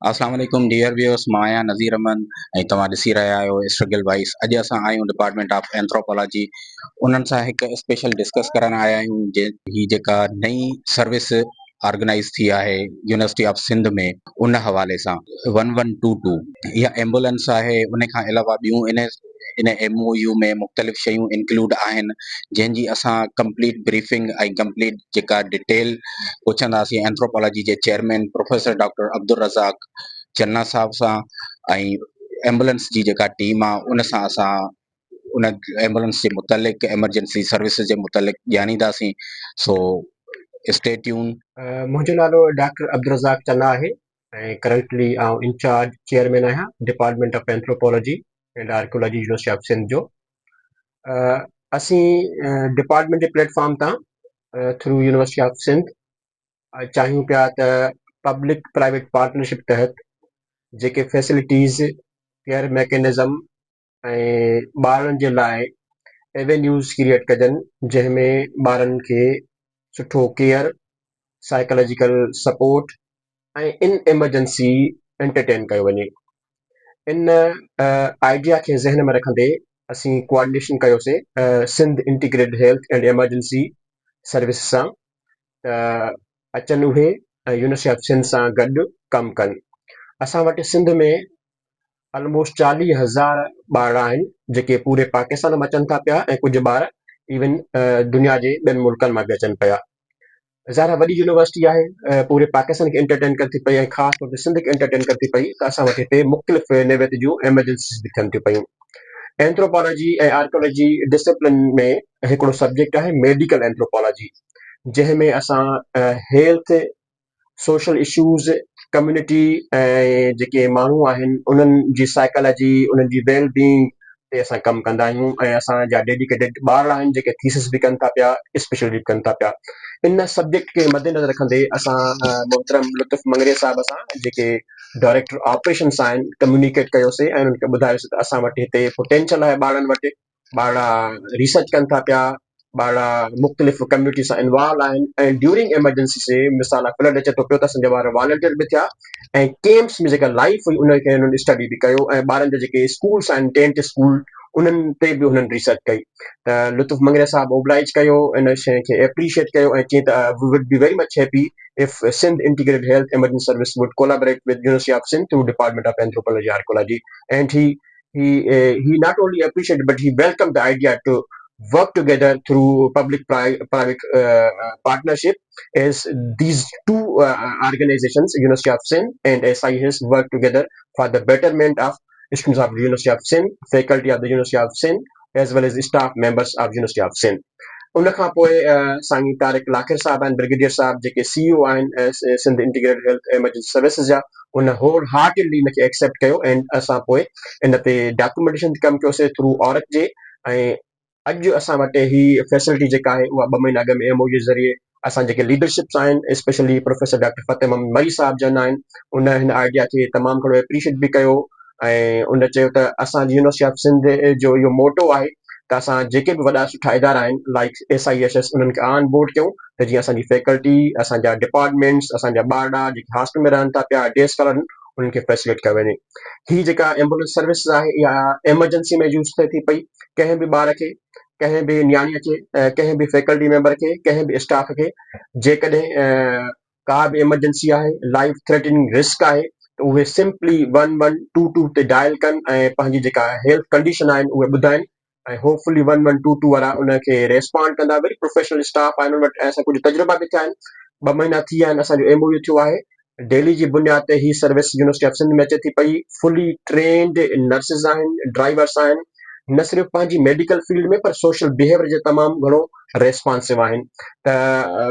अस्सलाम वालेकुम dear viewers, मां आहियां नज़ीर अमन ऐं तव्हां ॾिसी रहिया आहियो स्ट्रगल वाइस। अॼु असां आहियूं डिपार्टमेंट ऑफ एंथ्रोपोलॉजी। उन्हनि सां हिकु स्पेशल डिस्कस करण आया आहियूं ही जेका नई सर्विस ऑर्गेनाइज़ थी आहे यूनिवर्सिटी ऑफ सिंध में, उन हवाले सां 1122 इहा एम्बुलेंस आहे। उन खां अलावा ॿियूं इन MOU में मुख़्तलिफ़ शयूं इंक्लूड आहिनि, जंहिंजी असां कंप्लीट ब्रीफिंग ऐं कंप्लीट जेका डिटेल पुछंदासीं एंथ्रोपोलॉजी जे chairman professor doctor Abdul Razzaq Channa साहब सां, ऐं एम्बुलेंस जी जेका टीम आहे उन सां असां उन एम्बुलेंस जे मुतलिक़ एमरजेंसी सर्विसिस जे मुतलिक़ ॼाणींदासीं। So stay tune. मुंहिंजो नालो डॉक्टर अब्दुल रज़ाक चन्ना आहे ऐं करंटली आउं इंचार्ज चेयरमैन आहियां department of anthropology and archaeology university of Sindh जो। असीं डिपार्टमेंट जे प्लेटफॉर्म तां थ्रू यूनिवर्सिटी ऑफ सिंध चाहियूं पिया त पब्लिक प्राइवेट पार्टनरशिप तहत जेके फैसिलिटीज़ केयर मैकेनिज़म ऐं ॿारनि जे लाइ एवेन्यूज़ क्रिएट कजनि, जंहिंमें ॿारनि खे सुठो केयर, साइकोलॉजिकल सपोर्ट ऐं इन एमरजेंसी एंटरटेन कयो वञे। इन आइडिया खे ज़हन में रखंदे असीं कोऑर्डिनेशन कयोसीं Sindh integrated health and emergency service सां, त अचनि उहे ऐं यूनिवर्सिटी ऑफ सिंध सां गॾु कमु कनि। असां वटि सिंध में ऑलमोस्ट 40,000 ॿार आहिनि जेके पूरे पाकिस्तान मां अचनि था पिया, ऐं कुझु ॿार इवन दुनिया जे ॿियनि मुल्कनि मां बि अचनि पिया। ज़ाहिर वॾी यूनिवर्सिटी आहे, पूरे पाकिस्तान खे एंटरटेन करे थी पई ऐं ख़ासि तौर ते सिंध खे एंटरटेन करे थी पई, त असां वटि हिते मुख़्तलिफ़ नैवियत जूं एमरजेंसीज़ बि थियनि थियूं पयूं। एंथ्रोपोलॉजी ऐं आर्कियोलॉजी डिसिप्लिन में हिकिड़ो सब्जेक्ट आहे मेडिकल एंथ्रोपोलॉजी, जंहिं में असां हेल्थ, सोशल इशूज़, कम्युनिटी ऐं जेके माण्हू आहिनि उन्हनि जी साइकोलॉजी, उन्हनि जी वेल बीइंग ते असां कमु कंदा आहियूं। ऐं असांजा डेडिकेटेड ॿार आहिनि जेके थीसिस बि कनि था पिया, स्पेशलिटी बि कनि था पिया। इन सब्जेक्ट खे मद्देनज़र रखंदे असां मोहतरम लुत्फ़ मंगरे साहब सां, जेके डायरेक्टर ऑपरेशंस आहिनि, कम्युनिकेट कयोसीं ऐं उन्हनि खे ॿुधायोसीं त असां वटि हिते पोटेंशियल आहे ॿारनि वटि, ॿार रिसर्च कनि था पिया, ॿार मुख़्तलिफ़ कम्युनिटी सां इन्वॉल्व आहिनि, ऐं ड्यूरिंग एमरजेंसी से मिसाल फ्लड अचे थो पियो त असांजा ॿार वॉलंटियर बि थिया, ऐं केम्प्स में जेका लाइफ हुई उनखे हुननि स्टडी बि कयो, ऐं ॿारनि जा जेके स्कूल्स आहिनि, टेंट स्कूल, उन्हनि ते बि हुननि रिसर्च कई। त लुत्फ़ मंगरे साहब ओबलाइज कयो, इन शइ खे एप्रिशिएट कयो, ऐं चई त we would be very much happy if Sindh Integrated Health Emergency Service would collaborate with University of Sindh through Department of Anthropology Archaeology. And he not only appreciated but he welcomed the idea to work together through public-private partnership, as these two organizations, University of Sindh and SIS, work together for the betterment of students of the University of Sindh, faculty of the University of Sindh, as well as the staff members of University of Sindh. उन खां पोइ साईं तारिक लाखिर साहब आहिनि, brigadier साहब जेके CEO आहिनि Sindh integrated health emergency services जा, उन whole heartedly इनखे एक्सेप्ट कयो, ऐं असां पोइ इन ते डॉक्यूमेंटेशन कमु कयोसीं थ्रू औरत जे। ऐं अॼु असां वटि ही फैसिलिटी जेका आहे उहा 2 महीना अॻु में MOU जे ज़रिए असां जेके लीडरशिप्स आहिनि, स्पेशली प्रोफेसर डॉक्टर फ़तेह मोहम्मद मरी साहब जन आहिनि, उन हिन आइडिया खे तमामु घणो एप्रिशिएट बि कयो। ऐं उन चयो त असांजी यूनिवर्सिटी ऑफ सिंध जो इहो मोटो आहे त असां जेके बि वॾा सुठा इदारा आहिनि लाइक SISS, उन्हनि खे ऑन बोर्ड कयूं, त जीअं असांजी फैकल्टी, असांजा डिपार्टमेंट्स, असांजा ॿार जेके हॉस्टल में रहनि था पिया, डे स्कॉलर, उन्हनि खे फैसिलिटेट कयो वञे। ही जेका एम्बुलेंस सर्विस आहे इहा एमरजेंसी में यूज़ थिए थी पई। कंहिं बि ॿार खे, कंहिं बि नियाणीअ खे, कंहिं बि फैकल्टी मेंबर खे, कंहिं बि स्टाफ खे जेकॾहिं का बि एमरजेंसी आहे, लाइफ थ्रेटनिंग रिस्क आहे, त उहे सिंपली 1122 ते डायल कनि ऐं पंहिंजी जेका हेल्थ कंडीशन आहिनि उहे ॿुधाइनि, ऐं होपफुली 1122 वारा उनखे रेस्पॉन्ड कंदा। वेरी प्रोफेशनल स्टाफ आहिनि उन वटि, ऐसा कुझु तजुर्बा बि थिया आहिनि। 2 महीना थी विया आहिनि असांजो MOU थियो आहे। डेली जी बुनियाद ते ही सर्विस यूनिवर्सिटी ऑफ सिंध में अचे थी पई। फुली ट्रेन्ड नर्सिस आहिनि, ड्राइवर्स आहिनि, न सिर्फ़ु पंहिंजी मेडिकल फील्ड में पर सोशल बिहेवियर जे तमामु घणो रेस्पॉन्सिव आहिनि। त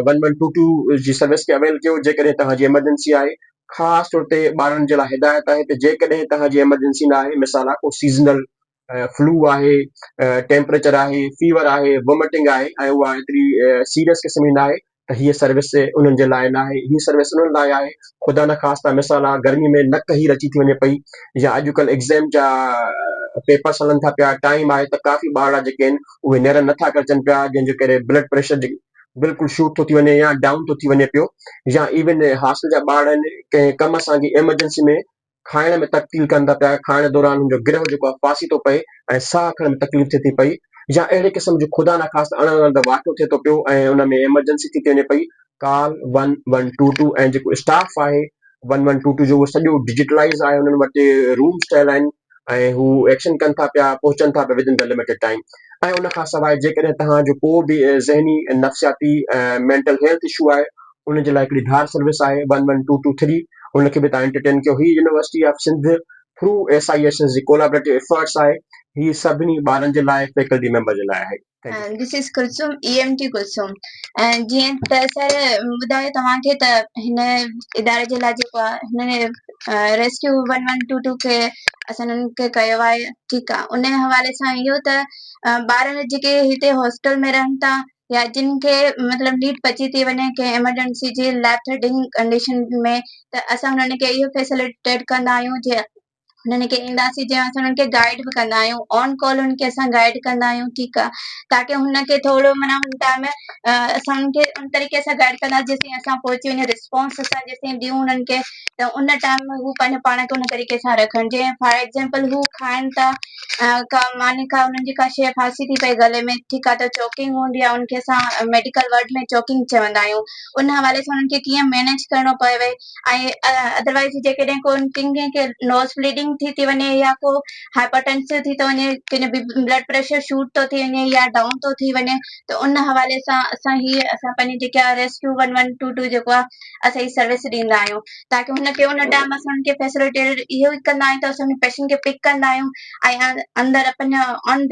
1122 जी सर्विस खे अवेल कयो जेकॾहिं तव्हांजी एमरजेंसी आहे। ख़ासि तौर ते ॿारनि जे लाइ हिदायत आहे त जेकॾहिं तव्हांजी एमरजेंसी न आहे, मिसाल आहे को सीज़नल फ्लू आहे, टेम्परेचर आहे, फीवर आहे, वॉमिटिंग आहे, ऐं उहा एतिरी सीरियस क़िस्म जी न आहे, त हीअ सर्विस उन्हनि जे लाइ न आहे। हीअ सर्विस उन्हनि लाइ आहे, ख़ुदा न ख़ास्ता मिसाल आहे गर्मी में नक हीर अची थी वञे पई, या अॼुकल्ह एग्ज़ाम जा पेपर्स हलनि था पिया, टाइम आहे, त काफ़ी ॿार जेके आहिनि उहे नेरनि नथा करे अचनि पिया, जंहिंजे करे ब्लड प्रेशर बिल्कुलु शूट थो थी वञे या डाउन थो थी वञे पियो, या इवन हॉस्टल जा ॿार आहिनि कंहिं कम सां जी एमरजेंसी में खाइण में तकलीफ़ कनि था पिया, खाइण दौरान हुनजो गिरह जेको आहे फासी थो पए ऐं साह खणण में तकलीफ़ थिए थी पई, या अहिड़े क़िस्म जो ख़ुदा न ख़ासिता अणवरत वाक़ियो थिए थो पियो ऐं उन में एमरजेंसी थी वञे पई, कॉल 1122 ऐं जेको स्टाफ आहे 1122 जो उहो सॼो डिजिटलाइज़ आहे, उन्हनि वटि रूम्स ठहियल आहिनि ऐं हू एक्शन कनि था पिया, पहुचनि था पिया with in the limited time. ऐं उन खां सवाइ जेकॾहिं तव्हांजो को बि ज़हनी नफ़्सियाती मेंटल हेल्थ इशू आहे, उन जे लाइ हिकिड़ी धार सर्विस आहे 11223, उनखे बि तव्हां एंटरटेन कयो। ही university of Sindh through SISS जी कोलाबरेटिव एफर्ट्स आहे, ही सभिनी ॿारनि जे लाइ, फैकल्टी मेंबर जे लाइ आहे। Thank U. This is Kulsum EMT Kulsum. ऐं जीअं त सर ॿुधायो तव्हांखे त हिन इदारे जे लाइ जेको आहे हिन रेस्क्यू 1122 खे असां हुननि खे कयो आहे, ठीकु आहे। उन हवाले सां इहो त ॿार जेके हिते हॉस्टल में रहनि था या जिन खे मतिलबु नीड पची थी वञे कंहिं एमरजेंसी जी लाइफ थ्रेटनिंग कंडीशन में, त असां हुननि खे इहो फैसिलिटेट कंदा आहियूं जीअं हुननि खे ईंदासीं, जीअं असां हुननि खे गाइड बि कंदा आहियूं, ऑन कॉल हुननि खे असां गाइड कंदा आहियूं, ठीकु आहे, ताकी हुनखे थोरो माना हुन टाइम असां हुननि खे उन तरीक़े सां गाइड कंदा जेसीं असां पहुची वञे रिस्पॉन्स असां जेसीं ॾियूं हुननि खे, त उन टाइम में हू पंहिंजे पाण खे उन तरीक़े सां रखनि। जीअं फॉर एग्ज़ाम्पल हू खाइनि था, का माने का हुननि जी का शइ फासी थी पए गले में, ठीकु आहे, त चोकिंग हूंदी आहे, उनखे असां मेडिकल वर्ड में चोकिंग चवंदा आहियूं। उन हवाले सां उन्हनि खे कीअं मैनेज करिणो पवे, ऐं अदरवाइज़ जेकॾहिं को कंहिंखे नोज़ ब्लीडिंग थी वञे या को हाइपरटेंसिव थी थो वञे, कंहिंजो ब्लड प्रेशर शूट थो थी वञे या डाउन थो थी वञे, त उन हवाले सां असां पंहिंजी जेके आहे रेस्क्यू 1122 जेको आहे असां हीअ सर्विस ॾींदा आहियूं, ताकी हुनखे उन टाइम असां हुनखे फैसिलिटेट इहो ई कंदा आहियूं त असां पेशेंट खे पिक कंदा आहियूं ऐं अंदरि पंहिंजा ऑन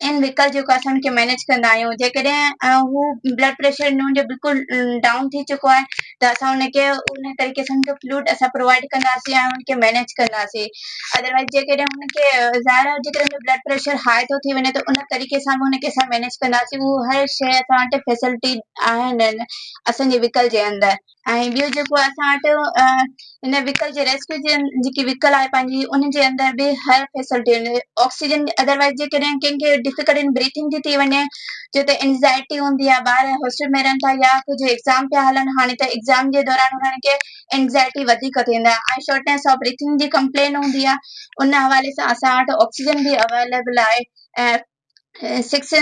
इन व्हीकल जेको असां हुनखे मैनेज कंदा आहियूं। जेकॾहिं हू ब्लड प्रेशर हुनजो बिल्कुलु डाउन थी चुको आहे, त असां हुनखे उन तरीक़े सां हुनखे फ्लूइड असां प्रोवाइड कंदासीं ऐं हुनखे मैनेज कंदासीं। अदरवाइज़ जेकॾहिं हुनखे ज़ाहिर जेकॾहिं हुनजो ब्लड प्रेशर हाई थो थी वञे, त उन तरीक़े सां बि हुनखे असां मैनेज कंदासीं। उहो हर शइ असां वटि फैसिलिटी आहिनि असांजे व्हीकल जे अंदरि। ऐं ॿियो जेको आहे असां वटि हिन व्हीकल जे रेस्क्यू जे जेकी व्हीकल आहे पंहिंजी, उन जे अंदरि बि हर फैसिलिटी ऑक्सीजन, अदरवाइज़ जेकॾहिं कंहिंखे डिफिकल्ट इन ब्रीथिंग थी वञे, जो त एंज़ाइटी हूंदी आहे, ॿार हॉस्टल में रहनि था या कुझु एग्ज़ाम पिया हलनि, हाणे त एग्ज़ाम जे दौरान हुननि खे एंज़ाइटी वधीक थींदी आहे ऐं शॉर्टनेस ऑफ ब्रीथिंग जी कंप्लेन हूंदी आहे, उन हवाले सां असां वटि ऑक्सीजन बि अवेलेबल आहे। ऐं 6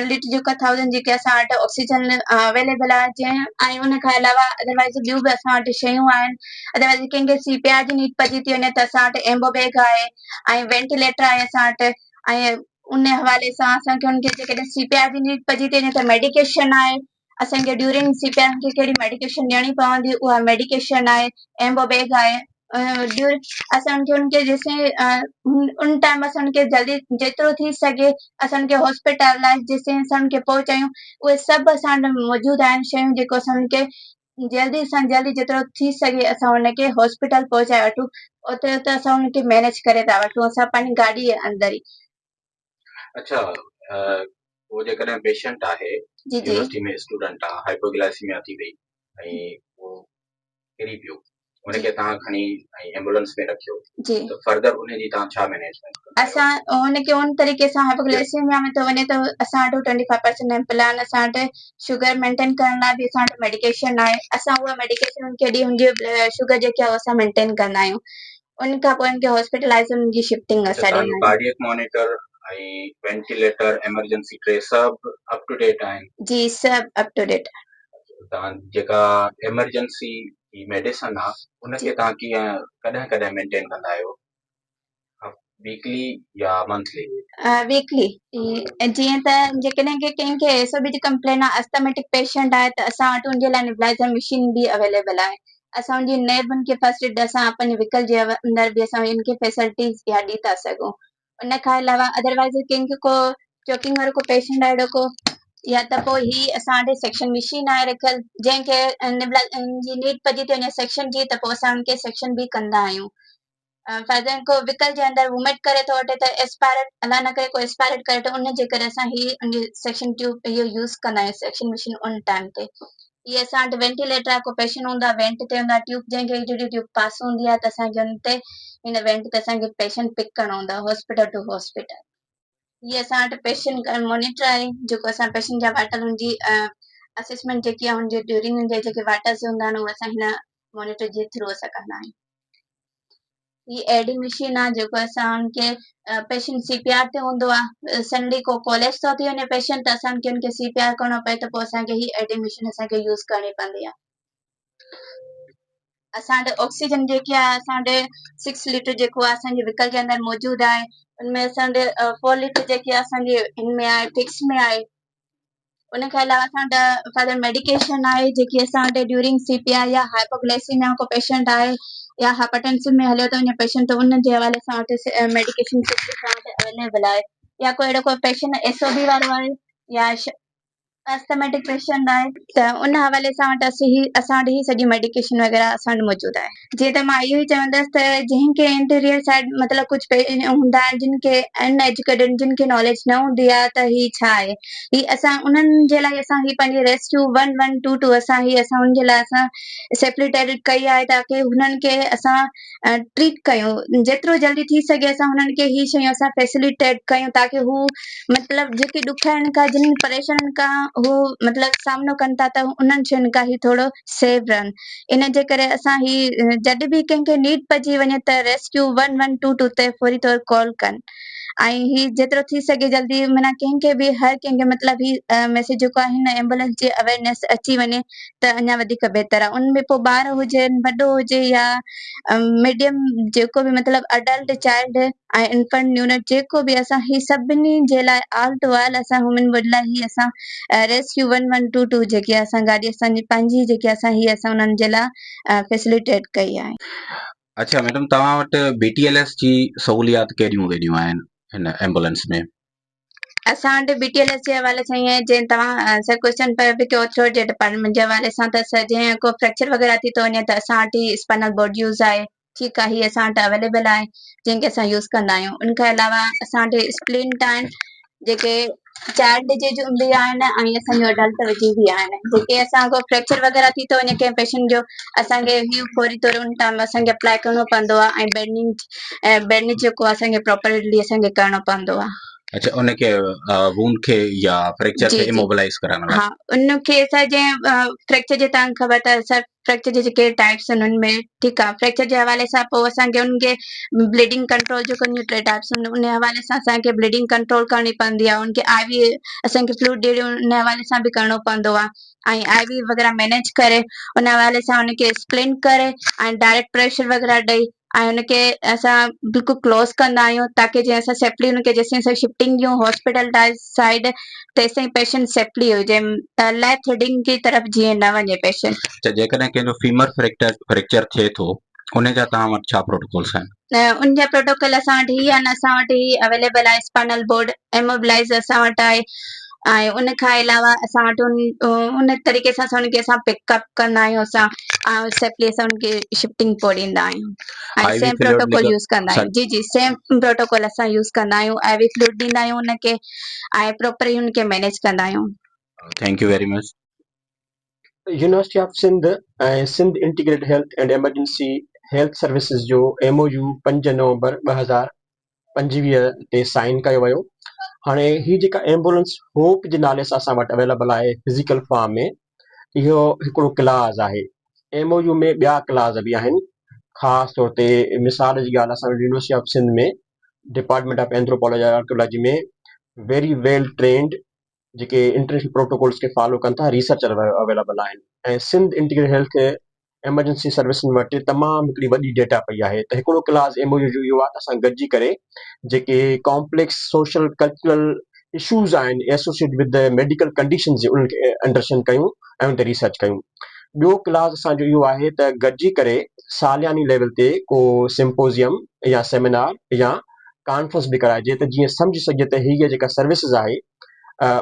लीटर जेको 1000 जेके असां वटि ऑक्सीजन अवेलेबल आहे। जंहिं ऐं उन खां अलावा अदरवाइज़ ॿियूं बि असां वटि शयूं आहिनि। अदरवाइज़ कंहिंखे CPR जी नीड पइजी थी वञे, त असां वटि एम्बो बैग आहे ऐं वेंटिलेटर आहे असां वटि। ऐं उन हवाले सां असांखे हुनखे जेकॾहिं CPR जी नीड पइजी थी वञे, त मेडिकेशन आहे असांखे ड्यूरिंग CPR खे कहिड़ी मेडिकेशन ॾियणी पवंदी, उहा मेडिकेशन आहे, एम्बो बैग आहे। असांखे हुनखे जेसीं उन टाइम असां हुनखे जल्दी जेतिरो थी सघे असां हुनखे हॉस्पिटलाइज़ जेसीं असां हुनखे पहुचायूं, उहे सभु असां वटि मौजूदु आहिनि शयूं जेको असां हुनखे जल्दी सां जल्दी जेतिरो थी सघे असां हुनखे हॉस्पिटल पहुचाए वठूं। उते असां हुनखे मैनेज करे था वठूं असां पंहिंजी गाॾी जे अंदरि ई। अच्छा, वो जेकॾहिं पेशेंट आहे जी जी यूनिवर्सिटी में स्टूडेंट आहे, हाइपोग्लाइसीमिया थी वई ऐं वो किरी पियो, जी उनखे तव्हां खणी ऐं एम्बुलेंस में रखियो, जी त फर्दर उनजी तव्हां छा मैनेजमेंट कंदा आहियो? असां हुनखे उन तरीक़े सां हाइपोग्लाइसेमिया में थो वञे त असां वटि 25% प्लान, असां वटि शुगर मेंटेन करण लाइ बि असां वटि मेडिकेशन आहे। असां उहा मेडिकेशन हुनखे ॾेई हुनजी शुगर जेकी आहे असां मेंटेन कंदा आहियूं। उन खां पोइ हुनखे हॉस्पिटलाइज़ हुनजी शिफ्टिंग अच्छा, असां ॾींदा तव्हांजो आहियूं। कार्डियक मॉनिटर ऐं वेंटिलेटर एमरजेंसी टे सभु अप टू डेट आहिनि? जी सभु अप टू डेट। तव्हां जेका एमरजेंसी मेडिसिन आहे उनखे तव्हां कीअं कॾहिं कॾहिं मेंटेन कंदा आहियो, वीकली या मंथली? वीकली। जीअं त जेकॾहिं की कंहिंखे एसिड जी कंप्लेन आहे, अस्थमेटिक पेशेंट आहे, त असां वटि उनजे लाइ नेबुलाइज़र मशीन बि अवेलेबल आहे। असां उनजी नेबुनि खे फर्स्ट एड असां पंहिंजे व्हीकल जे अंदरि बि असां इनखे फैसिलिटीज़ इहा ॾेई था सघूं। उन खां अलावा अदरवाइज़ कंहिंखे को चोकिंग वारो को पेशेंट आहे अहिड़ो को, या त पोइ ही असां वटि सेक्शन मशीन आहे रखियल, जंहिंखे जी नीड पइजी थी वञे सेक्शन जी, त पोइ असां उनखे सेक्शन बि कंदा आहियूं। फॉर एग्जाम्पल को व्हीकल जे अंदरि वोमिट करे थो वठे, त एस्पायरेट अलाह न करे को एस्पायरेट करे, त उन जे करे असां ही सेक्शन ट्यूब इहो यूज़ कंदा आहियूं, सेक्शन मशीन उन टाइम ते। इहे असां वटि वेंटिलेटर आहे, को पेशेंट हूंदो आहे वेंट ते हूंदो आहे, ट्यूब जंहिंखे जहिड़ी ट्यूब पास हूंदी आहे, त असांखे हुन ते हिन वेंट ते असांखे पेशेंट पिक करणो हूंदो आहे हॉस्पिटल टू हॉस्पिटल। इहे असां वटि पेशेंट मॉनिटर आहे जेको असां पेशेंट जा वाइटल हुनजी असेसमेंट जेकी आहे हुनजे ड्यूरिंग हुनजे जेके वाटर्स हूंदा आहिनि उहे असां हिन मॉनिटर जे थ्रू असां कंदा आहियूं। ही एडी मशीन आहे जेको असां हुनखे पेशेंट CPR ते हूंदो आहे, सडनली को कोलेप्स थो थी वञे पेशेंट त असांखे हुनखे CPR करणो पए त पोइ असांखे ही एडी मशीन असांखे यूज़ करणी पवंदी आहे। असां वटि ऑक्सीजन जेकी आहे असां वटि 6 लीटर जेको आहे असांजे व्हीकल जे अंदरि मौजूदु आहे। उनमें असां वटि 4 लीटर जेकी आहे असांजे हिन में आहे फिक्स में आहे। उन खां अलावा असां वटि फर्दर मेडिकेशन आहे जेकी असां वटि ड्यूरिंग CPR या हाइपोग्लाइसीमिया को पेशेंट आहे या हाइपरटेंशन में हलियो थो वञे पेशेंट त उन जे हवाले सां वटि मेडिकेशन असां वटि अवेलेबल आहे। या कोई अहिड़ो कोई पेशेंट SOB वारो आहे या एस्थमेटिक पेशेंट आहे त उन हवाले सां वटि असां वटि ही सॼी मेडिकेशन वग़ैरह असां वटि मौजूदु आहे। जीअं त मां इहो ई चवंदसि त जंहिंखे इंटीरियर साइड मतिलबु कुझु हूंदा आहिनि जिन खे अनएजुकेटेड जिन खे नॉलेज न हूंदी आहे त ही छा आहे, ही असां उन्हनि जे लाइ असां ही पंहिंजी रेस्क्यू 1122 असां हुन जे लाइ असां सेफिलिटेटेड कई आहे ताकी हुननि खे असां ट्रीट कयूं जेतिरो जल्दी थी सघे असां हुननि खे ही शयूं असां फैसिलिटेट कयूं ताकी हू मतिलबु जेकी ॾुखियाइनि खां जिन परेशानियुनि खां हू मतिलबु सामनो कनि था त उन्हनि शयुनि खां ही थोरो सेफ रहनि। इन जे करे असां ही जॾहिं बि कंहिंखे नीड पइजी वञे त रेस्क्यू 1122 ते फौरी तौर कॉल कनि ऐं ही जेतिरो थी सघे जल्दी माना कंहिंखे बि हर कंहिंखे मतिलबु ही मैसेज जेको आहे हिन एम्बुलेंस जी अवेयरनेस अची वञे त अञा वधीक बहितर आहे। उनमें पोइ ॿार हुजनि वॾो हुजे या मीडियम जेको बि मतिलबु अडल्ट चाइल्ड ऐं इन्फेंट न्यूनेट जेको बि असां ही सभिनी जे लाइ ऑल टू ऑल असां ह्यूमन बॉडी लाइ ही असां रेस्क्यू 1122 जेकी आहे असां गाॾी असांजी पंहिंजी जेकी असां ही असां उन्हनि जे लाइ फैसिलिटेट कई आहे। अच्छा मैडम, तव्हां वटि BTLS जी सहूलियात कहिड़ियूं कहिड़ियूं आहिनि हिन एम्बुलेंस में? असां वटि BTLS जे हवाले सां ईअं जीअं तव्हां सर क्वेश्चन पियो बि कयो थ्रोट जे डिपार्टमेंट जे हवाले सां त जीअं को फ्रैक्चर वग़ैरह थी थो वञे त असां वटि ही स्पाइनल बोर्ड यूज़ आहे। ठीकु आहे, ही असां वटि अवेलेबल आहे जंहिंखे असां यूज़ कंदा आहियूं। उन खां अलावा असां वटि स्प्लिंट आहिनि जेके चाइल्ड जे बि आहिनि ऐं असांजो अडल्ट जी बि आहिनि जेके असां को फ्रैक्चर वग़ैरह थी थो वञे कंहिं पेशेंट जो असांखे ही फौरी तौर उन टाइम असांखे अप्लाई करिणो पवंदो आहे ऐं बैंडेज जेको आहे असांखे प्रॉपरली असांखे करिणो पवंदो आहे। अच्छा, उनखे वूंड खे या फ्रैक्चर खे इमोबिलाइज करण लाइ? हाँ, उनखे असां जीअं फ्रैक्चर जे तव्हांखे ख़बर त सर फ्रैक्चर जे जेके टाइप्स आहिनि उनमें ठीकु आहे फ्रैक्चर जे हवाले सां पोइ असांखे उनखे ब्लीडिंग कंट्रोल जो टे टाइप्स आहिनि उन हवाले सां असांखे ब्लीडिंग कंट्रोल करणी पवंदी आहे। उनखे IV असांखे फ्लूइड ॾियणी उन हवाले सां बि करिणो पवंदो आहे ऐं IV वग़ैरह मैनेज करे उन हवाले सां उनखे स्प्लिंट करे ऐं डायरेक्ट प्रेशर वग़ैरह ॾेई ऐं हुनखे असां बिल्कुलु क्लोज़ कंदा आहियूं ताकी जीअं असां सेफली हुनखे जेसिताईं असां शिफ्टिंग ॾियूं हॉस्पिटल साइड तेसिताईं पेशेंट सेफली हुजे लाइफ थ्रेटनिंग की तरफ़ जीअं न वञे पेशेंट। अच्छा, जेकॾहिं कंहिंजो फीमर फ्रैक्चर थिए थो उन जा तव्हां वटि छा प्रोटोकॉल्स आहिनि? उनजा प्रोटोकॉल असां वटि ही आहिनि, असां वटि ही अवेलेबल आहे स्पाइनल बोर्ड इमोबिलाइज असां वटि आहे ऐं उन खां अलावा असां वटि उन तरीक़े सां असां उनखे असां पिकअप कंदा आहियूं असां ऐं सेफली असां उनखे शिफ्टिंग पोइ ॾींदा आहियूं ऐं IV same fluid protocol use कंदा आहियूं। जी जी सेम प्रोटोकॉल असां यूज़ कंदा आहियूं IV फ्लूइड ॾींदा आहियूं उनखे ऐं प्रॉपर ही उनखे मैनेज कंदा आहियूं। Thank you very much. University of Sindh ऐं Sindh integrated health and emergency health services जो MOU 5 नवंबर 2025 ते साइन कयो वियो। हाणे ही जेका एम्बुलेंस होप जे नाले सां असां वटि अवेलेबल आहे फिज़िकल फॉर्म में, इहो हिकिड़ो क्लाज़ आहे। MOU में ॿिया क्लाज़ बि आहिनि। ख़ासि तौर ते मिसाल जी ॻाल्हि असां यूनिवर्सिटी ऑफ सिंध में डिपार्टमेंट ऑफ एंथ्रोपोलॉजी आर्कियोलॉजी में वेरी वेल ट्रेंड जेके इंटरनेशनल प्रोटोकॉल्स खे फॉलो कनि था रिसर्चर अवेलेबल आहिनि ऐं Sindh integrated health emergency services वटि तमामु हिकिड़ी वॾी डेटा पई आहे। त हिकिड़ो क्लास MOU जो इहो आहे त असां गॾिजी करे जेके कॉम्प्लेक्स सोशल कल्चरल इशूज़ आहिनि associate with the medical condition उनखे अंडरस्टैंड कयूं ऐं उन ते रिसर्च कयूं। ॿियो क्लास असांजो इहो आहे त गॾिजी करे सालियानी लेवल ते को सिम्पोज़ियम या सेमिनार या कॉन्फ्रेंस बि कराइजे त जीअं सम्झी सघे त हीअ जेका सर्विसिस आहे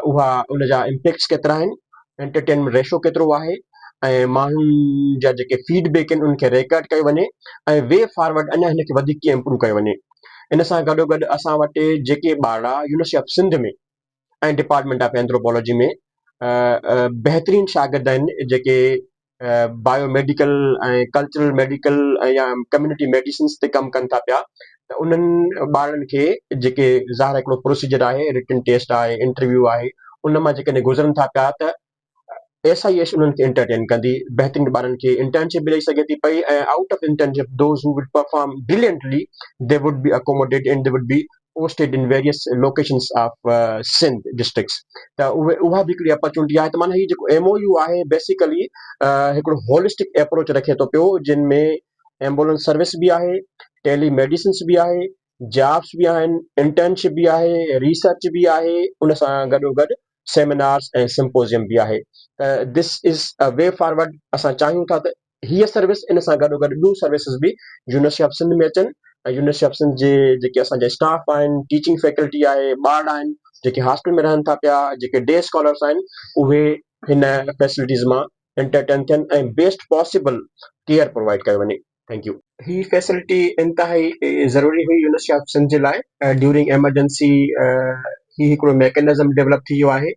उहा उनजा इम्पैक्ट्स केतिरा आहिनि, एंटरटेनमेंट रेशो केतिरो आहे ऐं माण्हुनि जा जेके फीडबैक आहिनि उनखे रिकॉर्ड कयो वञे ऐं वे फॉरवर्ड अञा हिनखे वधीक कीअं इम्प्रूव कयो वञे। इन सां गॾोगॾु असां वटि जेके ॿार यूनिवर्सिटी ऑफ सिंध में ऐं डिपार्टमेंट ऑफ एंथ्रोपोलॉजी में बहितरीनु शागिर्द आहिनि जेके बायोमेडिकल ऐं कल्चरल मेडिकल या कम्यूनिटी मेडिसिन्स ते कमु कनि था पिया त उन्हनि ॿारनि खे जेके ज़ाहिर हिकिड़ो प्रोसीजर आहे रिटन टेस्ट आहे इंटरव्यू आहे उन मां जेकॾहिं गुज़रनि था पिया त SIS उन्हनि खे एंटरटेन कंदी, बहितरीन ॿारनि खे इंटर्नशिप मिली सघे थी पई, ऐं out of internship those who will perform brilliantly they would be accommodated and they would be posted in various locations of Sindh districts. त उहा बि हिकिड़ी अपॉर्चुनिटी आहे। त माना हीउ जेको MOU आहे बेसिकली हिकिड़ो होलिस्टिक अप्रोच रखे थो पियो, जिन में एम्बुलेंस सर्विस बि आहे, टेली मेडिसिन्स बि आहे, जॉब्स बि आहिनि, इंटर्नशिप बि आहे, रिसर्च बि आहे, उन सां गॾोगॾु सेमिनार्स ऐं सिम्पोज़ियम बि आहे। त this is a way forward. असां चाहियूं था त हीअ सर्विस इन सां गॾोगॾु ॿियूं सर्विसिस बि यूनिवर्सिटी ऑफ सिंध में अचनि, ऐं यूनिवर्सिटी ऑफ सिंध जे जेके असांजा स्टाफ आहिनि, टीचिंग फैकल्टी आहे, ॿार आहिनि जेके हॉस्टल में रहनि था पिया, जेके डे स्कॉलर्स आहिनि, उहे हिन फैसिलिटीज़ मां एंटरटेन थियनि ऐं बेस्ट पॉसिबल केयर प्रोवाइड कयो वञे। Thank U. ही फैसिलिटी इंतिहाई ज़रूरी हुई यूनिवर्सिटी ऑफ सिंध जे लाइ। ड्यूरिंग एमरजेंसी ही हिकिड़ो मैकेनिज़म डेवलप थी वियो आहे,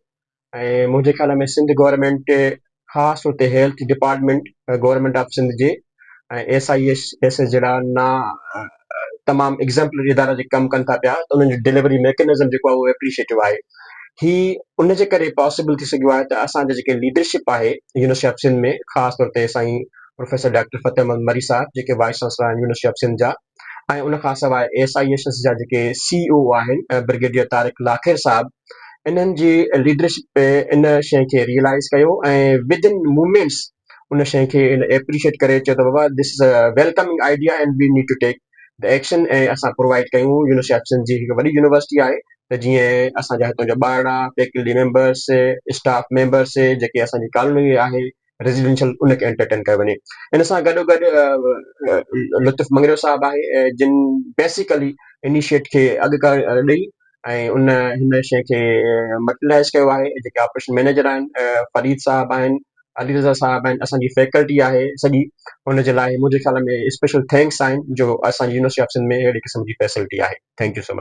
ऐं मुंहिंजे ख़्याल में सिंध गवर्नमेंट ख़ासि हुते health department government of Sindh जे ऐं SIS जहिड़ा तमामु एग्ज़ाम्पलरी इदारा जेके कमु कनि था पिया, त उन्हनि जो डिलीवरी मैकेनिज़म जेको आहे उहो एप्रिशिएटिव आहे। ही उन जे करे पॉसिबल थी सघियो आहे त असांजा जेके लीडरशिप आहे यूनिवर्सिटी ऑफ सिंध में, ख़ासि तौर ते साईं प्रोफेसर डॉक्टर फ़तेह अहमद मरी साहब जेके वाइस चांसलर आहिनि यूनिवर्सिटी ऑफ सिंध जा, ऐं उन खां सवाइ SIS जा जेके CEO आहिनि ब्रिगेडियर तारिक लाखिर साहब, इन्हनि जी लीडरशिप इन शइ खे रियलाइज़ कयो ऐं विद इन मूवमेंट्स उन शइ खे एप्रिशिएट करे चयो त बाबा this is a welcoming idea and we need to take the action, ऐं असां प्रोवाइड कयूं। यूनिवर्सिटी ऑफ सिंध जी हिकु वॾी यूनिवर्सिटी आहे, त जीअं असांजा हितां जा ॿार, फैकल्टी मेंबर्स, स्टाफ मेंबर्स जेके असांजी कॉलोनी आहे रेजिडेंशियल, उनखे एंटरटेन कयो वञे। इन सां गॾोगॾु लुत्फ़ मंगरियो साहब आहे, जिन बेसिकली इनिशिएट खे अॻु ॾेई ऐं उन हिन शइ खे मटेरियलाइज़ कयो आहे। जेके ऑपरेशन मैनेजर आहिनि फरीद साहब आहिनि, अली रज़ा साहब आहिनि, असांजी फैकल्टी आहे सॼी, हुन जे लाइ मुंहिंजे ख़्याल में स्पेशल थैंक्स आहिनि जो असांजी यूनिवर्सिटी ऑफ सिंध में अहिड़े क़िस्म जी फैसिलिटी आहे। Thank you so much.